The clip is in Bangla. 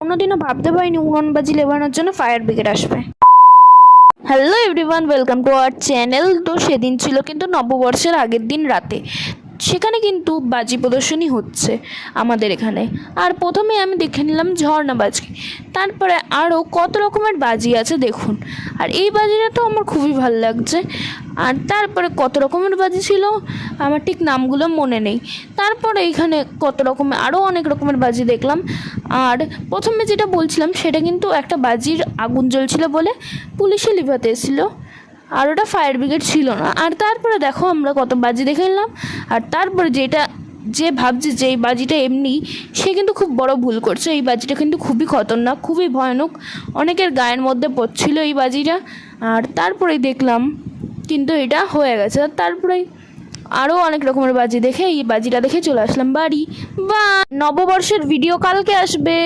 কোনোদিনও ভাবতে পারিনি উনুন বাজি লেবানোর জন্য ফায়ার ব্রিগেড আসবে। Hello everyone, welcome to our channel. তো সেদিন ছিল কিন্তু নববর্ষের আগের দিন রাতে, সেখানে কিন্তু বাজি প্রদর্শনী হচ্ছে আমাদের এখানে। আর প্রথমে আমি দেখে নিলাম ঝর্ণা বাজি, তারপরে আরও কত রকমের বাজি আছে দেখুন। আর এই বাজিটা তো আমার খুবই ভালো লাগছে। আর তারপরে কত রকমের বাজি ছিল, আমার ঠিক নামগুলো মনে নেই। তারপরে এখানে কত রকমের আরও অনেক রকমের বাজি দেখলাম। আর প্রথমে যেটা বলছিলাম সেটা কিন্তু একটা বাজির আগুন জ্বলছিল বলে পুলিশে লিভাতে এসেছিলো, আর ওটা ফায়ার ব্রিগেড ছিল না। আর তারপরে দেখো আমরা কত বাজি দেখে নিলাম। আর তারপরে যে ভাবছে যে এই বাজিটা এমনি, সে কিন্তু খুব বড় ভুল করছে। এই বাজিটা কিন্তু খুবই খতরনাক, খুবই ভয়ানক, অনেকের গায়ের মধ্যে পড়ছিল এই বাজিটা। আর তারপরেই দেখলাম কিন্তু এটা হয়ে গেছে। আর তারপরেই আরও অনেক রকমের বাজি দেখে এই বাজিটা দেখে চলে আসলাম বাড়ি। বা নববর্ষের ভিডিও কালকে আসবে।